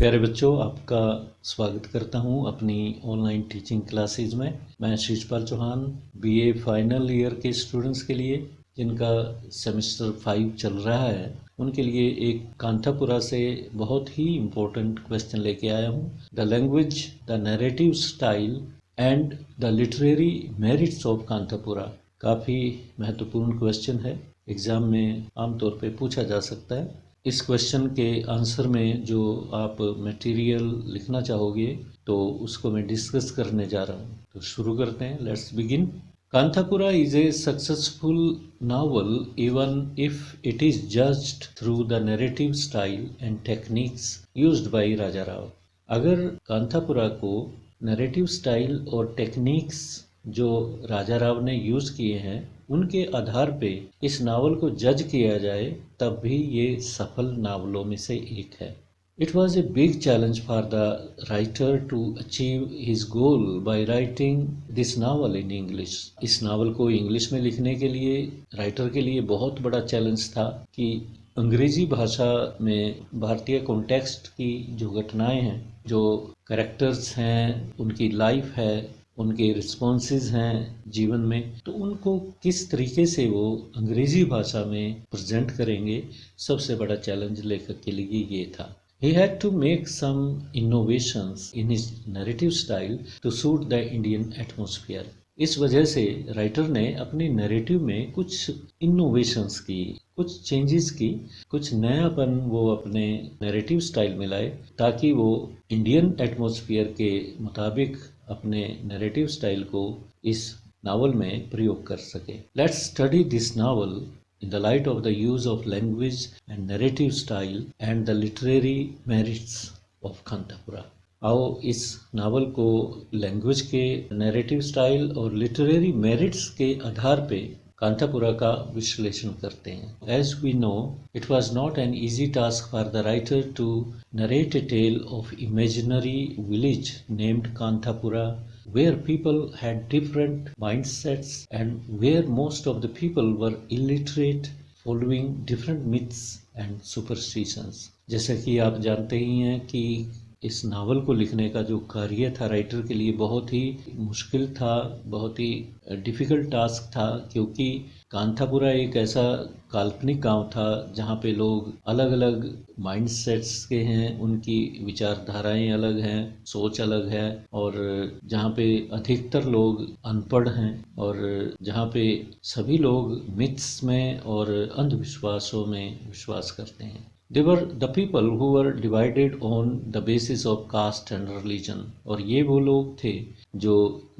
प्यारे बच्चों, आपका स्वागत करता हूं अपनी ऑनलाइन टीचिंग क्लासेज में। मैं Shishpal Chauhan BA final year के स्टूडेंट्स के लिए जिनका सेमेस्टर 5 चल रहा है उनके लिए एक कांथापुरा से बहुत ही इम्पोर्टेंट क्वेश्चन लेके आया हूं। The language, the narrative style and the literary merits of Kanthapura. काफ़ी महत्वपूर्ण क्वेश्चन है, एग्ज़ाम में आमतौर पे पूछा जा सकता है। इस क्वेश्चन के आंसर में जो आप मटेरियल लिखना चाहोगे तो उसको मैं डिस्कस करने जा रहा हूँ। तो शुरू करते हैं, let's begin. Kanthapura is a successful novel even if it is judged through the narrative style and techniques used by राजा राव। अगर कांथापुरा को नैरेटिव स्टाइल और टेक्निक्स जो राजा राव ने यूज़ किए हैं उनके आधार पे इस नावल को जज किया जाए तब भी ये सफल नावलों में से एक है। It was a big challenge for the writer to achieve his goal by writing this novel in English। इस नावल को इंग्लिश में लिखने के लिए राइटर के लिए बहुत बड़ा चैलेंज था कि अंग्रेजी भाषा में भारतीय कॉन्टेक्स्ट की जो घटनाएं हैं, जो कैरेक्टर्स हैं, उनकी लाइफ है, उनके रिस्पॉन्सेज हैं जीवन में, तो उनको किस तरीके से वो अंग्रेजी भाषा में प्रेजेंट करेंगे, सबसे बड़ा चैलेंज लेखक के लिए ये था। He had to make some innovations in his narrative style to suit the Indian atmosphere। इस वजह से राइटर ने अपनी नैरेटिव में कुछ इनोवेशंस की, कुछ चेंजेस की, कुछ नयापन वो अपने नैरेटिव स्टाइल में लाए ताकि वो इंडियन एटमॉस्फेयर के मुताबिक अपने नैरेटिव स्टाइल को इस नावल में प्रयोग कर सके। Let's study this novel in the light of the use of language and narrative style and the literary merits of Kanthapura. आओ इस नावल को लैंग्वेज के, नैरेटिव स्टाइल और लिटरेरी मेरिट्स के आधार पे कांथापुरा का विश्लेषण करते हैं। As we know, it was not an easy task for the writer to narrate a tale of imaginary village named Kanthapura, where people had different mindsets and where most of the people were illiterate, following different myths and superstitions। जैसा कि आप जानते ही हैं कि इस novel को लिखने का जो कार्य था राइटर के लिए बहुत ही मुश्किल था, बहुत ही डिफ़िकल्ट टास्क था, क्योंकि कांथापुरा एक ऐसा काल्पनिक गांव था जहां पे लोग अलग अलग माइंडसेट्स के हैं, उनकी विचारधाराएं अलग हैं, सोच अलग है, और जहां पे अधिकतर लोग अनपढ़ हैं और जहां पे सभी लोग मिथ्स में और अंधविश्वासों में विश्वास करते हैं। They were the people who were divided on the basis of caste and religion। और ये वो लोग थे जो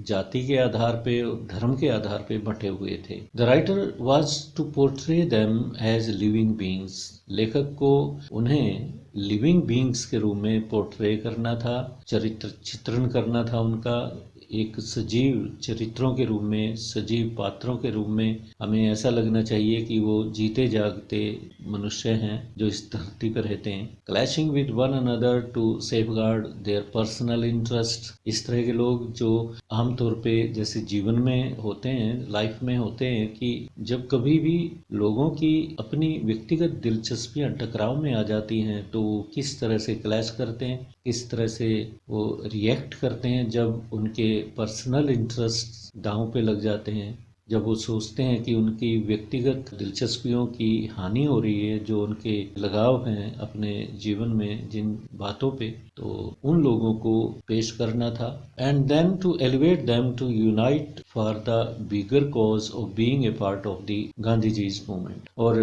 जाति के आधार पे, धर्म के आधार पे बंटे हुए थे। The writer was to portray them as living beings। लेखक को उन्हें लिविंग बीइंग्स के रूप में पोर्ट्रे करना था, चरित्र चित्रण करना था उनका, एक सजीव चरित्रों के रूप में, सजीव पात्रों के रूप में। हमें ऐसा लगना चाहिए कि वो जीते जागते मनुष्य हैं जो इस धरती पर रहते हैं। Clashing with one another to safeguard their personal interest. इस तरह के लोग जो आमतौर पे जैसे जीवन में होते हैं, लाइफ में होते हैं, कि जब कभी भी लोगों की अपनी व्यक्तिगत दिलचस्पियां टकराव में आ जाती हैं तो किस तरह से क्लैश करते हैं, किस तरह से वो रिएक्ट करते हैं जब उनके पर्सनल इंटरेस्ट दांव पे लग जाते हैं, जब वो सोचते हैं कि उनकी व्यक्तिगत दिलचस्पियों की हानि हो रही है, जो उनके लगाव हैं अपने जीवन में जिन बातों पे, तो उन लोगों को पेश करना था। And then to elevate them to unite for the bigger cause of being a part of the Gandhi ji's movement. और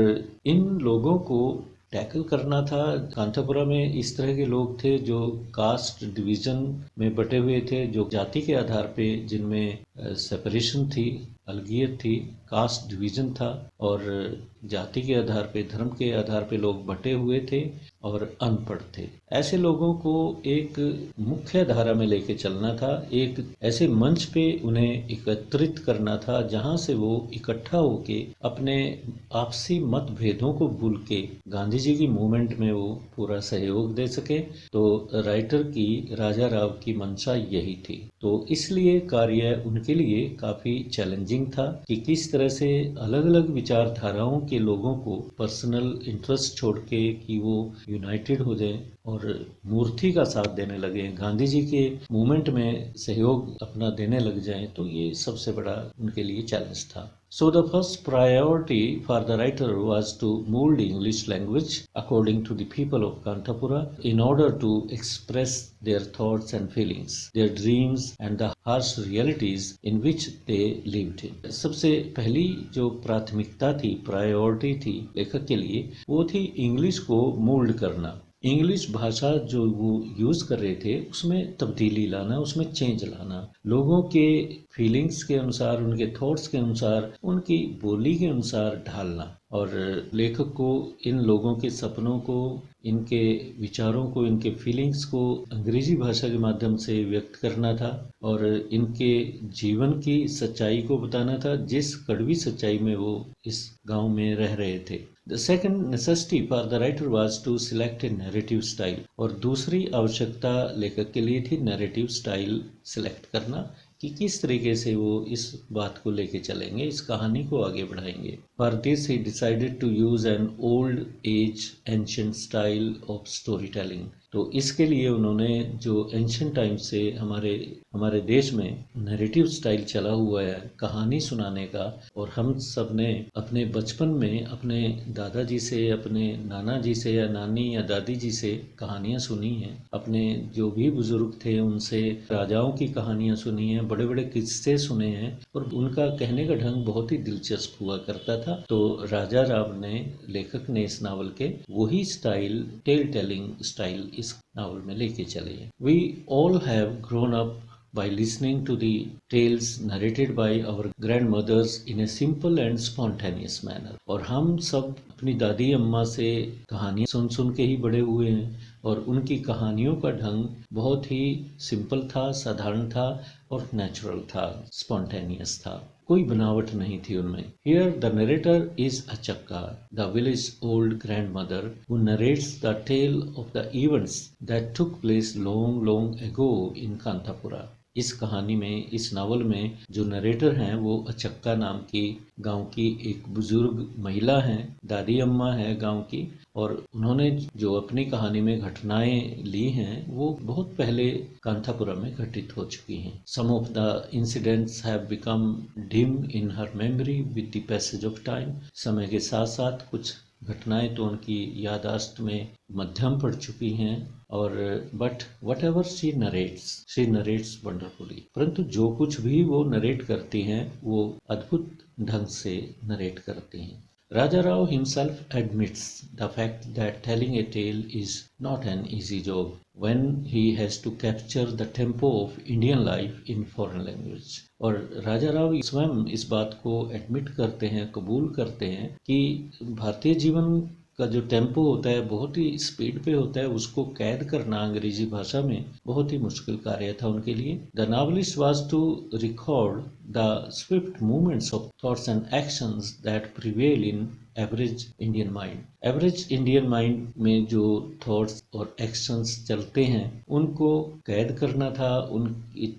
इन लोगों को टैकल करना था। कांथापुरा में इस तरह के लोग थे जो कास्ट डिवीज़न में बटे हुए थे, जो जाति के आधार पे, जिनमें सेपरेशन थी, अलगियत थी, कास्ट डिवीज़न था, और जाति के आधार पे, धर्म के आधार पे लोग बटे हुए थे और अनपढ़ थे। ऐसे लोगों को एक मुख्य धारा में लेके चलना था, एक ऐसे मंच पे उन्हें एकत्रित करना था जहां से वो इकट्ठा होके अपने आपसी मतभेदों को भूल के गांधी जी की मूवमेंट में वो पूरा सहयोग दे सके। तो राइटर की, राजा राव की मंशा यही थी। तो इसलिए कार्य उनके उनके लिए काफ़ी चैलेंजिंग था कि किस तरह से अलग अलग विचारधाराओं के लोगों को पर्सनल इंटरेस्ट छोड़ के कि वो यूनाइटेड हो जाएं और मूर्ति का साथ देने लगे, गांधी जी के मूवमेंट में सहयोग अपना देने लग जाएं, तो ये सबसे बड़ा उनके लिए चैलेंज था। So the first priority for the writer was to mold English language according to the people of Kantapura in order to express their thoughts and feelings, their dreams and the harsh realities in which they lived in. सबसे पहली जो प्राथमिकता थी, priority थी लेखक के लिए, वो थी इंग्लिश को मोल्ड करना। इंग्लिश भाषा जो वो यूज़ कर रहे थे उसमें तब्दीली लाना, उसमें चेंज लाना, लोगों के फीलिंग्स के अनुसार, उनके थॉट्स के अनुसार, उनकी बोली के अनुसार ढालना। और लेखक को इन लोगों के सपनों को, इनके विचारों को, इनके फीलिंग्स को अंग्रेजी भाषा के माध्यम से व्यक्त करना था और इनके जीवन की सच्चाई को बताना था, जिस कड़वी सच्चाई में वो इस गांव में रह रहे थे। The second necessity for the writer was to select a narrative style। और दूसरी आवश्यकता लेखक के लिए थी नैरेटिव स्टाइल सिलेक्ट करना कि किस तरीके से वो इस बात को लेके चलेंगे, इस कहानी को आगे बढ़ाएंगे। For this he decided to use an old age ancient style of storytelling। तो इसके लिए उन्होंने जो एंशिएंट टाइम से हमारे देश में नैरेटिव स्टाइल चला हुआ है कहानी सुनाने का, और हम सब ने अपने बचपन में अपने दादाजी से, अपने नाना जी से या नानी या दादी जी से कहानियाँ सुनी हैं, अपने जो भी बुजुर्ग थे उनसे राजाओं की कहानियाँ सुनी हैं, बड़े बड़े किस्से सुने हैं और उनका कहने का ढंग बहुत ही दिलचस्प हुआ करता था। तो राजा राव ने, लेखक ने इस नावल के वही स्टाइल, टेल टेलिंग स्टाइल इस नावल में लेके चले हैं। We all have grown up by listening to the tales narrated by our grandmothers in a simple and spontaneous manner। और हम सब अपनी दादी अम्मा से कहानियाँ सुन सुन के ही बड़े हुए हैं और उनकी कहानियों का ढंग बहुत ही सिंपल था, साधारण था और नेचुरल था, स्पॉन्टेनियस था, कोई बनावट नहीं थी उनमें। Here the narrator is Achakka, the village old grandmother who narrates the tale of the events that took place long long ago in Kantapura। इस कहानी में, इस नावल में जो नरेटर हैं वो अचक्का नाम की गांव की एक बुजुर्ग महिला हैं, दादी अम्मा है गांव की, और उन्होंने जो अपनी कहानी में घटनाएं ली हैं वो बहुत पहले कांथापुरा में घटित हो चुकी हैं। Some of the incidents have become dim in her memory with the passage of time. समय के साथ साथ कुछ घटनाएं तो उनकी याददाश्त में मध्यम पड़ चुकी हैं, और but what ever she narrates wonderfully. परंतु जो कुछ भी वो नरेट करती हैं वो अद्भुत ढंग से नरेट करती हैं। Raja Rao himself admits the fact that telling a tale is not an easy job when he has to capture the tempo of Indian life in foreign language। और राजा राव स्वयं इस बात को एडमिट करते हैं, कबूल करते हैं कि भारतीय जीवन का जो टेम्पो होता है बहुत ही स्पीड पे होता है, उसको कैद करना अंग्रेजी भाषा में बहुत ही मुश्किल कार्य था उनके लिए। The novelist was to record the swift movements of thoughts and actions that prevail in average Indian mind. Average Indian mind में जो थॉट्स और एक्शंस चलते हैं उनको कैद करना था।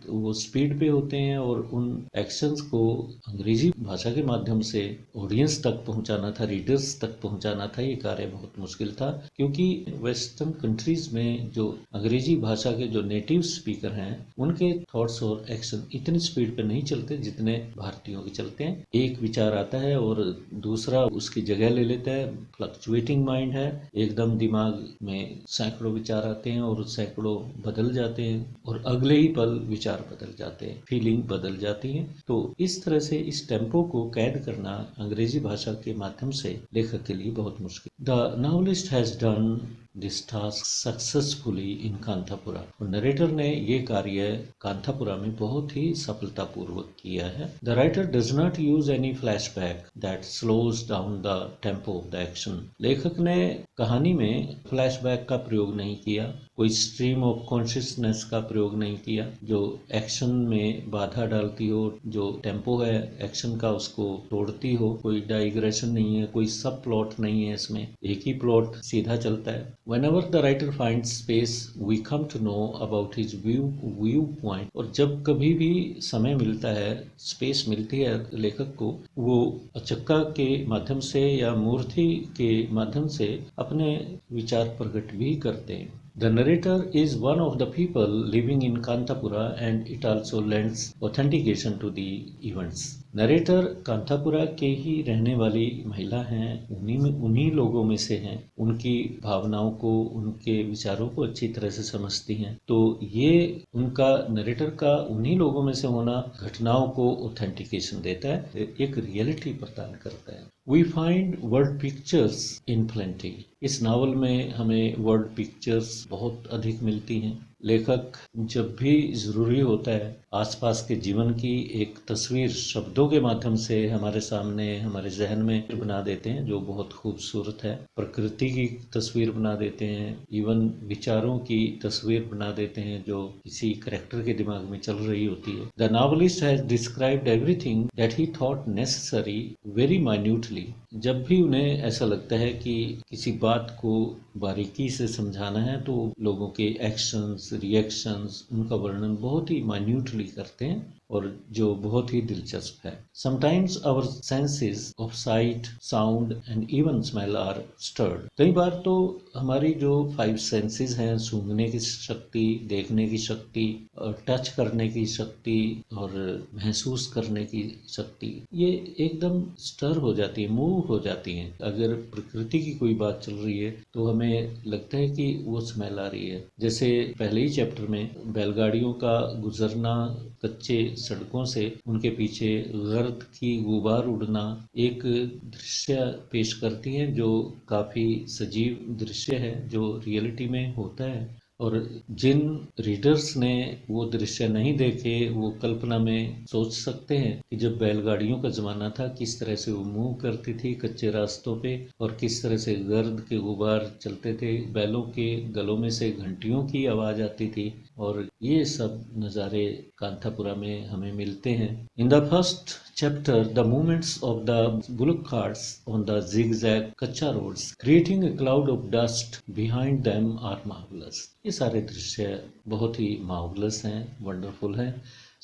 वो स्पीड पे होते हैं और उन एक्शंस को अंग्रेजी भाषा के माध्यम से ऑडियंस तक पहुंचाना था, रीडर्स तक पहुंचाना था। ये कार्य बहुत मुश्किल था क्योंकि वेस्टर्न कंट्रीज में जो अंग्रेजी भाषा के जो नेटिव स्पीकर हैं उनके थॉट्स और एक्शन इतनी स्पीड पे नहीं चलते जितने भारतीयों के चलते हैं। एक विचार आता है और दूसरा उसकी जगह ले लेता है। फ्लक्चुएटिंग माइंड है, एकदम दिमाग में सैकड़ों विचार आते हैं और सैकड़ों बदल जाते हैं और अगले ही पल विचार बदल जाते हैं, फीलिंग बदल जाती है। तो इस तरह से इस टेम्पो को कैद करना अंग्रेजी भाषा के माध्यम से लेखक के लिए बहुत मुश्किल। The novelist has done this task successfully इन कांथापुरा। और नरेटर ने ये कार्य कांथापुरा में बहुत ही सफलतापूर्वक किया है। The writer does not use any flashback that slows down the tempo of the action. लेखक ने कहानी में फ्लैशबैक का प्रयोग नहीं किया, कोई स्ट्रीम ऑफ कॉन्शियसनेस का प्रयोग नहीं किया जो एक्शन में बाधा डालती हो, जो टेम्पो है एक्शन का उसको तोड़ती हो। कोई डाइग्रेशन नहीं है, कोई सब प्लॉट नहीं है, इसमें एक ही प्लॉट सीधा चलता है। Whenever the writer finds space, we come to know about his viewpoint. और जब कभी भी समय मिलता है, स्पेस मिलती है लेखक को, वो अचक्का के माध्यम से या मूर्ति के माध्यम से अपने विचार प्रकट भी करते हैं. The narrator is one of the people living in Kantapura and it also lends authentication to the events. Narrator Kanthapura के ही रहने वाली महिला हैं, उन्हीं लोगों में से हैं, उनकी भावनाओं को, उनके विचारों को अच्छी तरह से समझती हैं. तो ये उनका नरेटर का उन्हीं लोगों में से होना घटनाओं को ऑथेंटिकेशन देता है, एक रियलिटी प्रदान करता है. We find word pictures in plenty. इस नावल में हमें वर्ड पिक्चर्स बहुत अधिक मिलती हैं. लेखक जब भी ज़रूरी होता है आसपास के जीवन की एक तस्वीर शब्दों के माध्यम से हमारे सामने, हमारे जहन में बना देते हैं, जो बहुत खूबसूरत है. प्रकृति की तस्वीर बना देते हैं, इवन विचारों की तस्वीर बना देते हैं जो किसी करेक्टर के दिमाग में चल रही होती है. The novelist has described everything that he thought necessary very minutely. जब भी उन्हें ऐसा लगता है कि किसी बात को बारीकी से समझाना है तो लोगों के एक्शंस, रिएक्शंस, उनका वर्णन बहुत ही माइन्यूटली करते हैं और जो बहुत ही दिलचस्प है. Sometimes our senses of sight, sound and even smell are stirred. कई बार तो हमारी जो 5 सेंसेस हैं, सूंघने की शक्ति, देखने की शक्ति, टच करने की शक्ति और महसूस करने की शक्ति, ये एकदम स्टर हो जाती है, मूव हो जाती हैं. अगर प्रकृति की कोई बात चल रही है तो हमें लगता है कि वो स्मेल आ रही है. जैसे पहले ही चैप्टर में बैलगाड़ियों का गुजरना कच्चे सड़कों से, उनके पीछे गर्द की गुबार उड़ना, एक दृश्य पेश करती है जो काफ़ी सजीव दृश्य है, जो रियलिटी में होता है. और जिन रीडर्स ने वो दृश्य नहीं देखे, वो कल्पना में सोच सकते हैं कि जब बैलगाड़ियों का ज़माना था किस तरह से वो मूव करती थी कच्चे रास्तों पे और किस तरह से गर्द के गुबार चलते थे, बैलों के गलों में से घंटियों की आवाज़ आती थी. और ये सब नज़ारे कांतापुरा में हमें मिलते हैं. In the first chapter, the movements of the bullock carts on the zigzag कच्चा roads, creating a cloud of dust behind them are marvelous. ये सारे दृश्य बहुत ही marvelous हैं, wonderful हैं.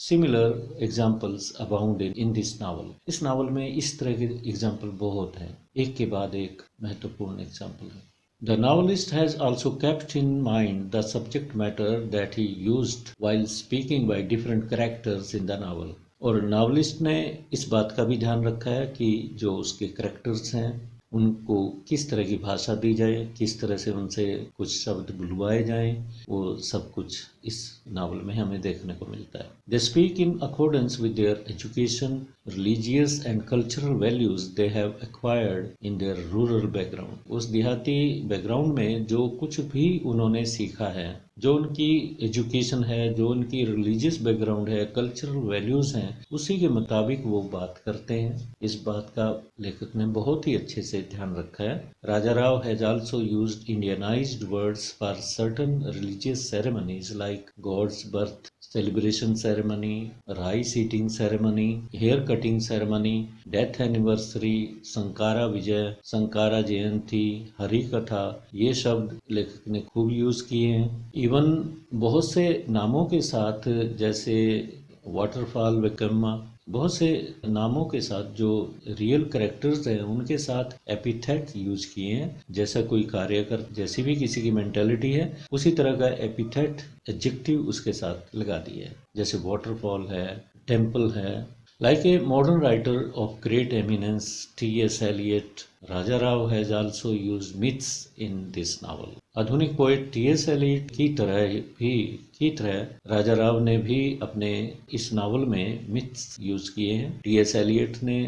Similar examples abound in this novel. इस novel में इस तरह के एग्जाम्पल बहुत हैं, एक के बाद एक महत्वपूर्ण एग्जाम्पल है. The novelist has also kept in mind the subject matter that he used while speaking by different characters in the novel. और नावलिस्ट ने इस बात का भी ध्यान रखा है कि जो उसके करैक्टर्स हैं उनको किस तरह की भाषा दी जाए, किस तरह से उनसे कुछ शब्द बुलवाए जाएं, वो सब कुछ इस नावल में हमें देखने को मिलता है. They speak in accordance with their education, religious and cultural values they have acquired in their rural background. उस देहाती बैकग्राउंड में जो कुछ भी उन्होंने सीखा है, जो उनकी एजुकेशन है, जो उनकी रिलीजियस बैकग्राउंड है, कल्चरल वैल्यूज़ हैं, उसी के मुताबिक वो बात करते हैं. इस बात का लेखक ने बहुत ही अच्छे से ध्यान रखा है. Raja Rao has also used Indianised words for certain religious ceremonies like gods birth celebration ceremony, rice eating ceremony, hair cutting ceremony, death anniversary, Sangakkara विजय, संकारा जयंती, हरि कथा, ये शब्द लेखक ने खूब यूज किए हैं. इवन बहुत से नामों के साथ, जैसे वाटरफॉल वेकम्मा, बहुत से नामों के साथ जो रियल कैरेक्टर्स हैं उनके साथ एपिथेट यूज किए हैं. जैसा कोई कार्य कर, जैसी भी किसी की मेंटालिटी है, उसी तरह का एपिथेट, एडजेक्टिव उसके साथ लगा दिए है. जैसे वाटरफॉल है, टेम्पल है. Like a modern writer of great eminence, T.S. Eliot, Raja Rao has also used myths in this novel. आधुनिक पोएट T.S. Eliot की तरह राजा राव ने भी अपने इस नावल में मिथ्स यूज किए हैं. T.S. Eliot ने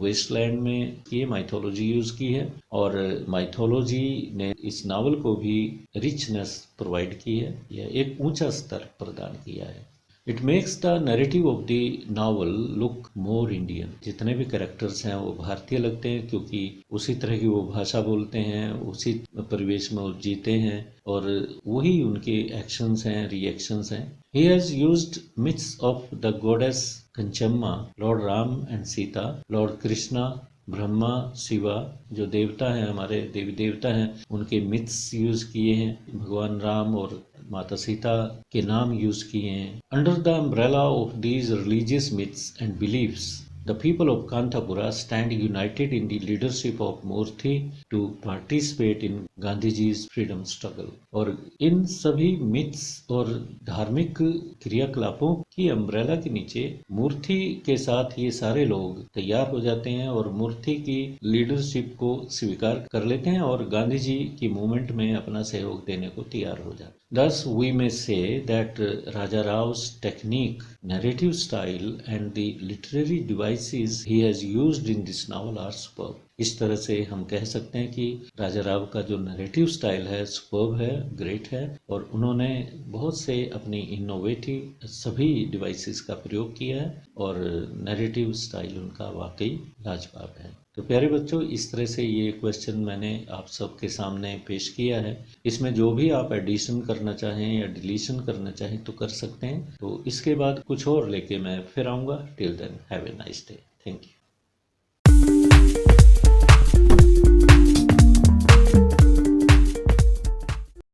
वेस्टलैंड में की माइथोलॉजी यूज की है और माइथोलॉजी ने इस नावल को भी रिचनेस प्रोवाइड की है, यह एक ऊंचा स्तर प्रदान किया है. It makes the narrative of the novel look more Indian. जितने भी कैरेक्टर्स हैं वो भारतीय लगते हैं क्योंकि उसी तरह की वो भाषा बोलते हैं, उसी परिवेश में वो जीते हैं और वही उनके एक्शंस हैं, रिएक्शंस हैं. He has used myths of the goddess Kanchamma, lord Ram and Sita, lord Krishna, Brahma Shiva जो देवता हैं, हमारे देवी देवता हैं, उनके मिथ्स यूज किए हैं, भगवान राम और माता सीता के नाम यूज किए हैं। Under the umbrella of these religious myths and beliefs the people of Kantapura stand united in the leadership of Murthy to participate in गांधीजी's freedom struggle। और इन सभी मिथ्स और धार्मिक क्रियाकलापों की अम्ब्रेला के नीचे मूर्ति के साथ ये सारे लोग तैयार हो जाते हैं और मूर्ति की लीडरशिप को स्वीकार कर लेते हैं और गांधी जी की मूवमेंट में अपना सहयोग देने को तैयार हो जाते हैं। Thus, we may say that Raja Rao's technique, narrative style, and the literary devices he has used in this novel are superb। इस तरह से हम कह सकते हैं कि राजा राव का जो नरेटिव स्टाइल है सुपर्ब है, ग्रेट है, और उन्होंने बहुत से अपनी इनोवेटिव सभी डिवाइसेस का प्रयोग किया है और नरेटिव स्टाइल उनका वाकई लाजवाब है। तो प्यारे बच्चों, इस तरह से ये क्वेश्चन मैंने आप सबके सामने पेश किया है। इसमें जो भी आप एडिशन करना चाहें या डिलीशन करना चाहें तो कर सकते हैं। तो इसके बाद कुछ और लेके मैं फिर आऊँगा। Till then have a nice day. Thank you.